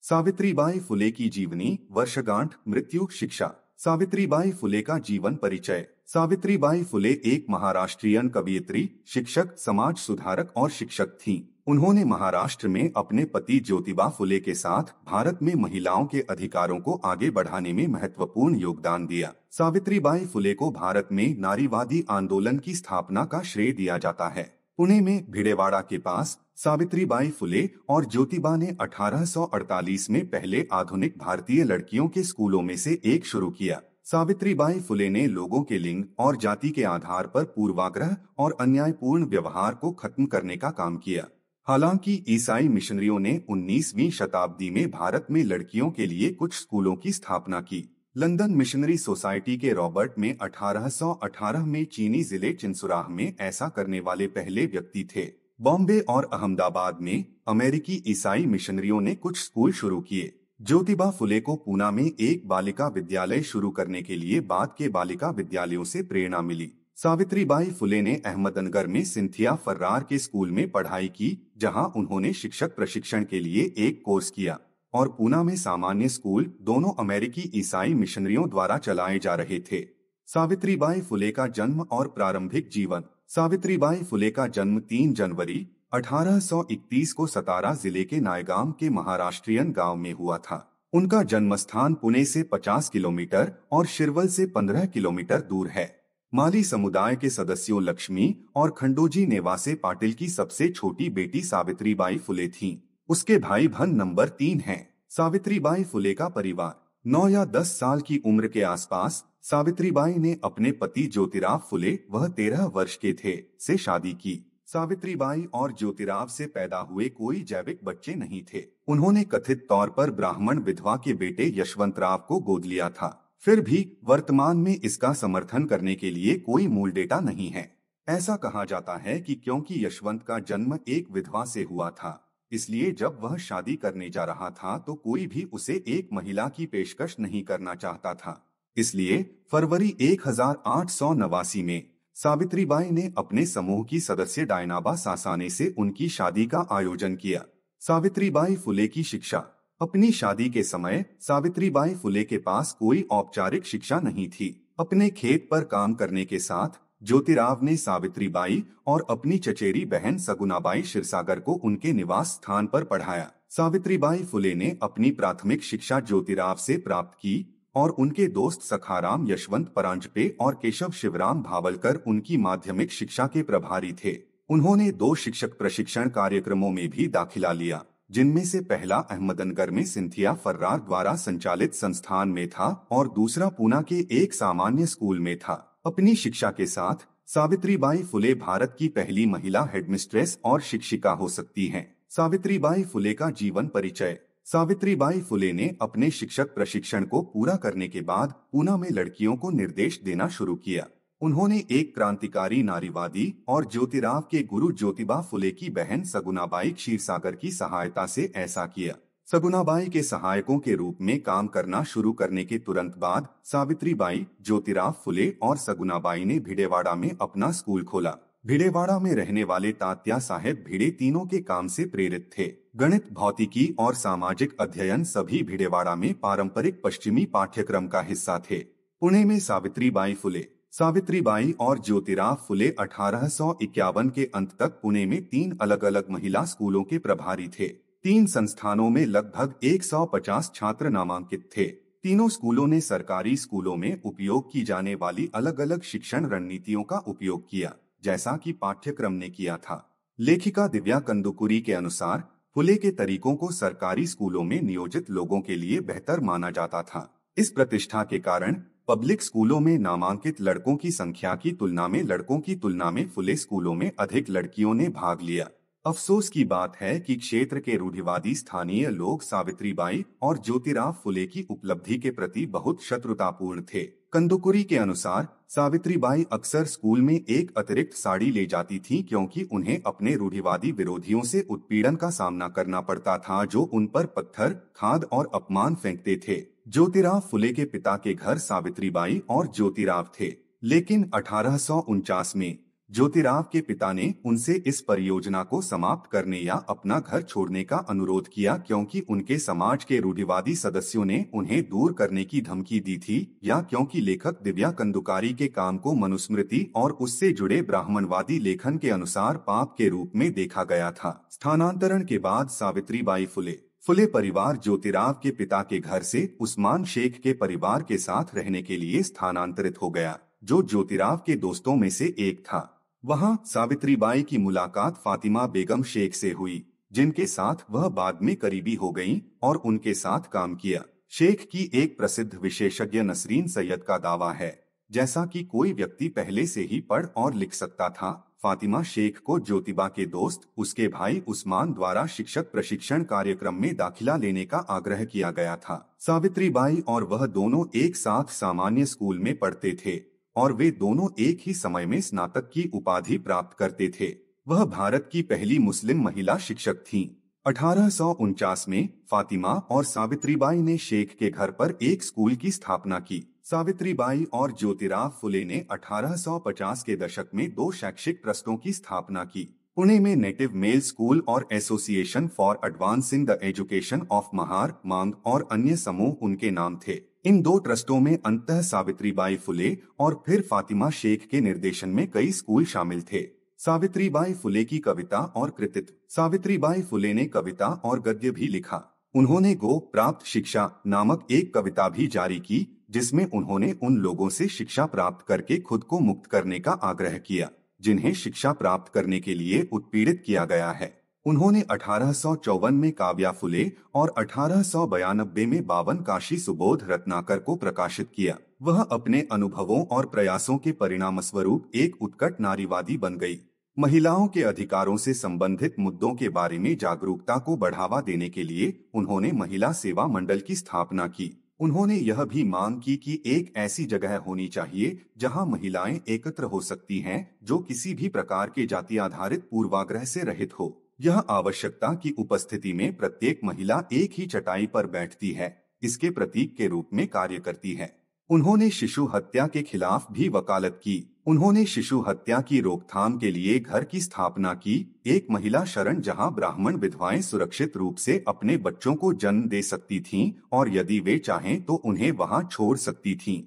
सावित्रीबाई फुले की जीवनी, वर्षगांठ, मृत्यु, शिक्षा। सावित्रीबाई फुले का जीवन परिचय। सावित्रीबाई फुले एक महाराष्ट्रीयन कवयित्री, शिक्षक, समाज सुधारक और शिक्षक थीं। उन्होंने महाराष्ट्र में अपने पति ज्योतिबा फुले के साथ भारत में महिलाओं के अधिकारों को आगे बढ़ाने में महत्वपूर्ण योगदान दिया। सावित्रीबाई फुले को भारत में नारीवादी आंदोलन की स्थापना का श्रेय दिया जाता है। पुणे में भिडेवाड़ा के पास सावित्रीबाई फुले और ज्योतिबा ने 1848 में पहले आधुनिक भारतीय लड़कियों के स्कूलों में से एक शुरू किया। सावित्रीबाई फुले ने लोगों के लिंग और जाति के आधार पर पूर्वाग्रह और अन्यायपूर्ण व्यवहार को खत्म करने का काम किया। हालांकि ईसाई मिशनरियों ने 19वीं शताब्दी में भारत में लड़कियों के लिए कुछ स्कूलों की स्थापना की। लंदन मिशनरी सोसाइटी के रॉबर्ट में 1818 में चीनी जिले चिंसुराह में ऐसा करने वाले पहले व्यक्ति थे। बॉम्बे और अहमदाबाद में अमेरिकी ईसाई मिशनरियों ने कुछ स्कूल शुरू किए। ज्योतिबा फुले को पूना में एक बालिका विद्यालय शुरू करने के लिए बाद के बालिका विद्यालयों से प्रेरणा मिली। सावित्रीबाई फुले ने अहमदनगर में सिंथिया फर्रार के स्कूल में पढ़ाई की, जहां उन्होंने शिक्षक प्रशिक्षण के लिए एक कोर्स किया, और पूना में सामान्य स्कूल, दोनों अमेरिकी ईसाई मिशनरियों द्वारा चलाए जा रहे थे। सावित्रीबाई फुले का जन्म और प्रारंभिक जीवन। सावित्रीबाई फुले का जन्म 3 जनवरी 1831 को सतारा जिले के नायगाम के महाराष्ट्रियन गांव में हुआ था। उनका जन्मस्थान पुणे से 50 किलोमीटर और शिरवल से 15 किलोमीटर दूर है। माली समुदाय के सदस्यों लक्ष्मी और खंडोजी नेवासे पाटिल की सबसे छोटी बेटी सावित्रीबाई फुले थीं। उसके भाई बहन नंबर 3 हैं। सावित्रीबाई फुले का परिवार। 9 या 10 साल की उम्र के आसपास सावित्रीबाई ने अपने पति ज्योतिराव फुले, वह 13 वर्ष के थे, से शादी की। सावित्रीबाई और ज्योतिराव से पैदा हुए कोई जैविक बच्चे नहीं थे। उन्होंने कथित तौर पर ब्राह्मण विधवा के बेटे यशवंतराव को गोद लिया था। फिर भी वर्तमान में इसका समर्थन करने के लिए कोई मूल डेटा नहीं है। ऐसा कहा जाता है कि क्योंकि यशवंत का जन्म एक विधवा से हुआ था, इसलिए जब वह शादी करने जा रहा था तो कोई भी उसे एक महिला की पेशकश नहीं करना चाहता था। इसलिए फरवरी 1889 में सावित्रीबाई ने अपने समूह की सदस्य डायनाबा सासाने से उनकी शादी का आयोजन किया। सावित्रीबाई फुले की शिक्षा। अपनी शादी के समय सावित्रीबाई फुले के पास कोई औपचारिक शिक्षा नहीं थी। अपने खेत पर काम करने के साथ ज्योतिराव ने सावित्रीबाई और अपनी चचेरी बहन सगुनाबाई क्षीरसागर को उनके निवास स्थान पर पढ़ाया। सावित्रीबाई फुले ने अपनी प्राथमिक शिक्षा ज्योतिराव से प्राप्त की और उनके दोस्त सखाराम यशवंत परांजपे और केशव शिवराम भावलकर उनकी माध्यमिक शिक्षा के प्रभारी थे। उन्होंने 2 शिक्षक प्रशिक्षण कार्यक्रमों में भी दाखिला लिया, जिनमें से पहला अहमदनगर में सिंथिया फर्रार द्वारा संचालित संस्थान में था और दूसरा पूना के एक सामान्य स्कूल में था। अपनी शिक्षा के साथ सावित्रीबाई फुले भारत की पहली महिला हेडमिस्ट्रेस और शिक्षिका हो सकती हैं। सावित्रीबाई फुले का जीवन परिचय। सावित्रीबाई फुले ने अपने शिक्षक प्रशिक्षण को पूरा करने के बाद पूना में लड़कियों को निर्देश देना शुरू किया। उन्होंने एक क्रांतिकारी नारीवादी और ज्योतिराव के गुरु ज्योतिबा फुले की बहन सगुनाबाई क्षीरसागर की सहायता से ऐसा किया। सगुनाबाई के सहायकों के रूप में काम करना शुरू करने के तुरंत बाद सावित्रीबाई, ज्योतिराव फुले और सगुनाबाई ने भिडेवाड़ा में अपना स्कूल खोला। भिडेवाड़ा में रहने वाले तात्या साहेब भिडे तीनों के काम से प्रेरित थे। गणित, भौतिकी और सामाजिक अध्ययन सभी भिडेवाड़ा में पारंपरिक पश्चिमी पाठ्यक्रम का हिस्सा थे। पुणे में सावित्रीबाई फुले। सावित्रीबाई और ज्योतिराव फुले 1851 के अंत तक पुणे में 3 अलग अलग महिला स्कूलों के प्रभारी थे। 3 संस्थानों में लगभग 150 छात्र नामांकित थे। तीनों स्कूलों ने सरकारी स्कूलों में उपयोग की जाने वाली अलग अलग शिक्षण रणनीतियों का उपयोग किया, जैसा कि पाठ्यक्रम ने किया था। लेखिका दिव्या कंदुकुरी के अनुसार फुले के तरीकों को सरकारी स्कूलों में नियोजित लोगों के लिए बेहतर माना जाता था। इस प्रतिष्ठा के कारण पब्लिक स्कूलों में नामांकित लड़कों की संख्या की तुलना में लड़कों की तुलना में फुले स्कूलों में अधिक लड़कियों ने भाग लिया। अफसोस की बात है कि क्षेत्र के रूढ़िवादी स्थानीय लोग सावित्रीबाई और ज्योतिराव फुले की उपलब्धि के प्रति बहुत शत्रुतापूर्ण थे। कंदुकुरी के अनुसार सावित्रीबाई अक्सर स्कूल में एक अतिरिक्त साड़ी ले जाती थीं क्योंकि उन्हें अपने रूढ़िवादी विरोधियों से उत्पीड़न का सामना करना पड़ता था, जो उन पर पत्थर, खाद और अपमान फेंकते थे। ज्योतिराव फुले के पिता के घर सावित्रीबाई और ज्योतिराव थे, लेकिन 1849 में ज्योतिराव के पिता ने उनसे इस परियोजना को समाप्त करने या अपना घर छोड़ने का अनुरोध किया क्योंकि उनके समाज के रूढ़िवादी सदस्यों ने उन्हें दूर करने की धमकी दी थी, या क्योंकि लेखक दिव्या कंदुकारी के काम को मनुस्मृति और उससे जुड़े ब्राह्मणवादी लेखन के अनुसार पाप के रूप में देखा गया था। स्थानांतरण के बाद सावित्रीबाई फुले परिवार ज्योतिराव के पिता के घर से उस्मान शेख के परिवार के साथ रहने के लिए स्थानांतरित हो गया, जो ज्योतिराव के दोस्तों में से एक था। वहां सावित्रीबाई की मुलाकात फातिमा बेगम शेख से हुई, जिनके साथ वह बाद में करीबी हो गईं और उनके साथ काम किया। शेख की एक प्रसिद्ध विशेषज्ञ नसरीन सैयद का दावा है, जैसा कि कोई व्यक्ति पहले से ही पढ़ और लिख सकता था, फातिमा शेख को ज्योतिबा के दोस्त उसके भाई उस्मान द्वारा शिक्षक प्रशिक्षण कार्यक्रम में दाखिला लेने का आग्रह किया गया था। सावित्रीबाई और वह दोनों एक साथ सामान्य स्कूल में पढ़ते थे और वे दोनों एक ही समय में स्नातक की उपाधि प्राप्त करते थे। वह भारत की पहली मुस्लिम महिला शिक्षक थीं। 1849 में फातिमा और सावित्रीबाई ने शेख के घर पर एक स्कूल की स्थापना की। सावित्रीबाई और ज्योतिराव फुले ने 1850 के दशक में 2 शैक्षिक ट्रस्टों की स्थापना की। पुणे में नेटिव मेल स्कूल और association for advancing the education of Mahar, मांग और अन्य समूह उनके नाम थे। इन 2 ट्रस्टों में अंततः सावित्रीबाई फुले और फिर फातिमा शेख के निर्देशन में कई स्कूल शामिल थे। सावित्रीबाई फुले की कविता और कृतित्व। सावित्रीबाई फुले ने कविता और गद्य भी लिखा। उन्होंने गो प्राप्त शिक्षा नामक एक कविता भी जारी की, जिसमें उन्होंने उन लोगों से शिक्षा प्राप्त करके खुद को मुक्त करने का आग्रह किया, जिन्हें शिक्षा प्राप्त करने के लिए उत्पीड़ित किया गया है। उन्होंने 1854 में काव्या फुले और 1892 में 52 काशी सुबोध रत्नाकर को प्रकाशित किया। वह अपने अनुभवों और प्रयासों के परिणामस्वरूप एक उत्कट नारीवादी बन गई। महिलाओं के अधिकारों से संबंधित मुद्दों के बारे में जागरूकता को बढ़ावा देने के लिए उन्होंने महिला सेवा मंडल की स्थापना की। उन्होंने यह भी मांग की कि एक ऐसी जगह होनी चाहिए जहां महिलाएं एकत्र हो सकती हैं, जो किसी भी प्रकार के जाति आधारित पूर्वाग्रह से रहित हो। यह आवश्यकता की उपस्थिति में प्रत्येक महिला एक ही चटाई पर बैठती है, इसके प्रतीक के रूप में कार्य करती है। उन्होंने शिशु हत्या के खिलाफ भी वकालत की। उन्होंने शिशु हत्या की रोकथाम के लिए घर की स्थापना की, एक महिला शरण जहां ब्राह्मण विधवाएं सुरक्षित रूप से अपने बच्चों को जन्म दे सकती थीं और यदि वे चाहें तो उन्हें वहां छोड़ सकती थीं।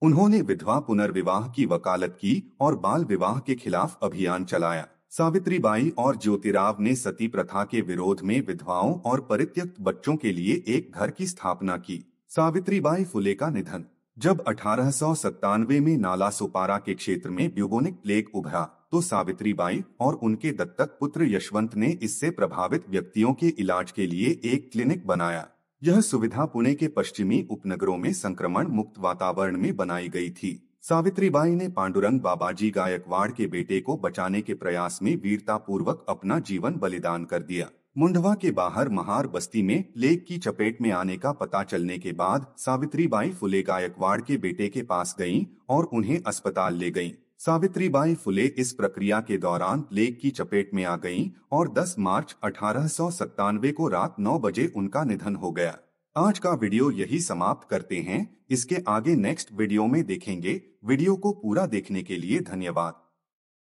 उन्होंने विधवा पुनर्विवाह की वकालत की और बाल विवाह के खिलाफ अभियान चलाया। सावित्रीबाई और ज्योतिराव ने सती प्रथा के विरोध में विधवाओं और परित्यक्त बच्चों के लिए एक घर की स्थापना की। सावित्रीबाई फुले का निधन। जब 1897 में नाला सोपारा के क्षेत्र में ब्यूबोनिक प्लेग उभरा, तो सावित्रीबाई और उनके दत्तक पुत्र यशवंत ने इससे प्रभावित व्यक्तियों के इलाज के लिए एक क्लिनिक बनाया। यह सुविधा पुणे के पश्चिमी उपनगरों में संक्रमण मुक्त वातावरण में बनाई गई थी। सावित्रीबाई ने पांडुरंग बाबाजी गायकवाड़ के बेटे को बचाने के प्रयास में वीरतापूर्वक अपना जीवन बलिदान कर दिया। मुंडवा के बाहर महार बस्ती में प्लेग की चपेट में आने का पता चलने के बाद सावित्रीबाई फुले गायकवाड़ के बेटे के पास गईं और उन्हें अस्पताल ले गईं। सावित्रीबाई फुले इस प्रक्रिया के दौरान प्लेग की चपेट में आ गईं और 10 मार्च 1897 को रात 9 बजे उनका निधन हो गया। आज का वीडियो यही समाप्त करते हैं। इसके आगे नेक्स्ट वीडियो में देखेंगे। वीडियो को पूरा देखने के लिए धन्यवाद।